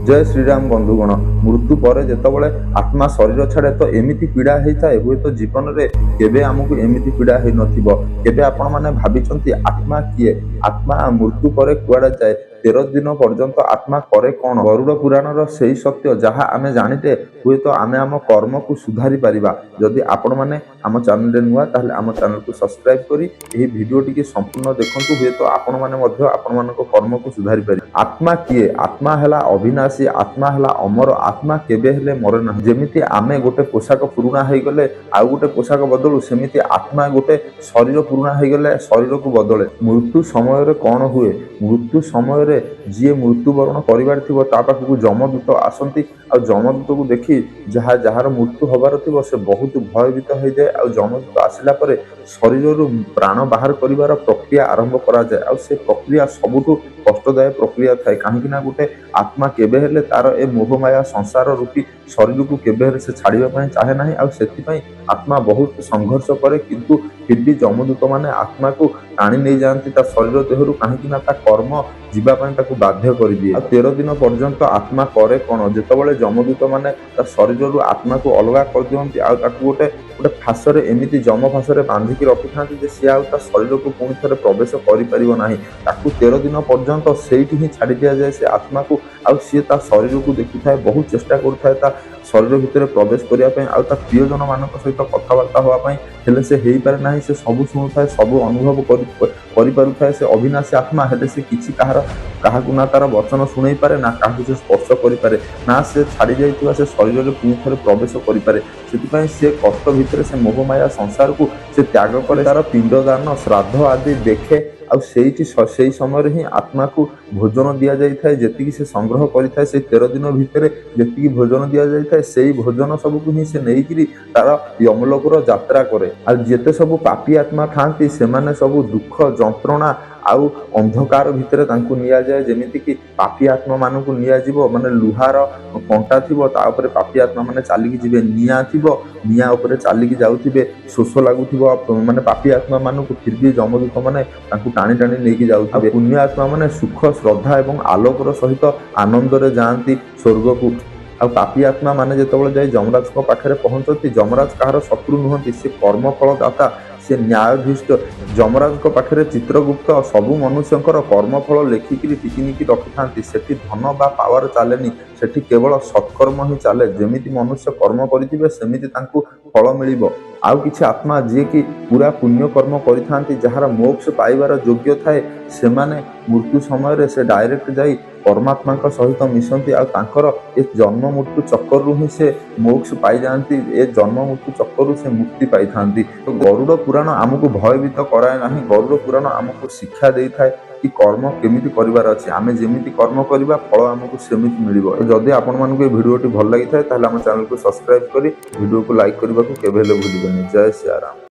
जय श्रीराम बंधुगण मृत्यु पर जितेबाला आत्मा शरीर छाड़े तो एमती पीड़ा होता है हुए तो जीवन में केवे आमको एमती पीड़ा हो नबे आपण मैंने भाई आत्मा किए आत्मा मृत्यु पर कुआड़े जाए 13 दिन पर्यंत आत्मा करे कौन गरुड़ पुराणर से सत्य जहाँ आम जाते हुए तो आम आम कर्म को सुधारी पारिबा। जदि आपण मैंने आम चैनल नुआ ताहले आम चैनल को सब्सक्राइब करी एही वीडियो टी संपूर्ण देखंतु हुए तो आपण मैंने आपण मानक कर्म को सुधारी पारि। आत्मा किए आत्मा है अविनाशी आत्मा है अमर आत्मा केबे हेले मरे ना जेमिति आमे गोटे पोशाक पुराणा हो गले आउ गोटे पोशाक बदलू सेमिति आत्मा गोटे शरीर पुराणा हो गले शरीर को बदले। मृत्यु समय कौन हुए मृत्यु समय जी मृत्युवरण कर पाखक जमदूत आसती आ जमदूत को देखी जहाँ जार मृत्यु हबार थी से बहुत भयभीत हो जाए आ जमदूत आसला शरीर प्राण बाहर कर प्रक्रिया आरंभ करा जाए आ से प्रक्रिया सबुठु कष्टदायक प्रक्रिया थाए कहीं गोटे आत्मा केबे हेले तार ए मोहमाया संसार रूपी शरीर को केबे हेले से छाड़िबा चाहे ना आ आत्मा बहुत संघर्ष करे किंतु फिर भी जमदूत माने आत्मा को टाणी नहीं जाती शरीर देहरु कहीं कर्म जीवाई बाध्य कर दिए। 13 दिन पर्यंत आत्मा करे कौन जितेबाला जमदूत मैंने शरीर आत्मा को अलग कर दिखती गोटे गोटे फासरे एमती जम फासरे बांधिकी रखी था सी आ शरीर को पुणी थे प्रवेश कर 13 दिन पर्यंत से ही छाड़ी दि जाए से आत्मा को आ सी शरीर को देखी था बहुत चेष्टा कर शरीर भितर प्रवेश करने प्रियजन मान सहित कथबार्ता हाँपाई से हो पारे ना से सब शुणु था सब अनुभव कर से अविनाशी आत्मा हेले से किसी कहा ना तार वचन शुणई पारे ना क्या से स्पर्श करें ना से छाड़ी जाइए से शरीर में पुणी थे प्रवेश करें से कष्ट भितर से मोहमाया संसार को से त्याग करे तार पिंडदान श्राद्ध आदि देखे से समय ही आत्मा को भोजन दि जाए जी से संग्रह करें से 13 दिन भितर जी भोजन दि जाए से भोजन सबको ही से नहीं तार यमलोकर यात्रा करे आते सब पापी आत्मा था से सब दुख जंत्रणा आउ अंधकार भितर जाए जमीती कि पापी आत्मा मान को नियाजिबो माने लुहार कंटा थिबो तापर पापी आत्मा माने चालिकी जिबे निया थिबो निया ऊपर चालिकी जाउथिबे शोष लागुथिबो माने पापी आत्मा मान को फिर भी जमदूत माने तांकु टाणी टाणी लेके जाउथिबे पुण्य आत्मा माने सुख श्रद्धा एवं आलोकर सहित आनंद रे जाती स्वर्ग को आ पापी आत्मा माने जेतेबेले जाय जमराज को पाखरे पहुंचती जमराज कहार शत्रु नुहंती से कर्मफल दाता से न्यायाधीष्ट जमराज को पाखरे चित्रगुप्त सबु मनुष्यंकर कर्मफल लेखिकी टिकिनिकी रखि थांती सेठी धन बा पावर चलेनी सेठी केवल सत्कर्म ही चले जेमिति मनुष्य कर्म करिथिबे सेमिति तांकु फल मिलिबो। आउ किछि आत्मा जे कि पूरा पुण्य कर्म करिथांती जहार मोक्ष पाइबार योग्य थाए सेमाने मृत्यु समय से डायरेक्ट जाई परमात्मा सहित मिशंती आंकर ए जन्म मृत्यु चक्कर ही से मोक्ष पाई जाती ए जन्म मृत्यु चक्कर से मुक्ति पाई थांती। तो गरुड़ पुराण आमको भयभीत कराए ना गरुड़ पुराण आमको शिक्षा दे थाए कि कर्म केमिति करिवार अछि आमे जेमिति कर्म करिबा फल आमको सेमिति मिलिबो। जदि आपण मानकु ए वीडियोटी भल लागि थाए ताहले हम चैनल को सब्सक्राइब करी वीडियो को लाइक करबा को केबे हेले भूलिबेनी। जय श्री राम।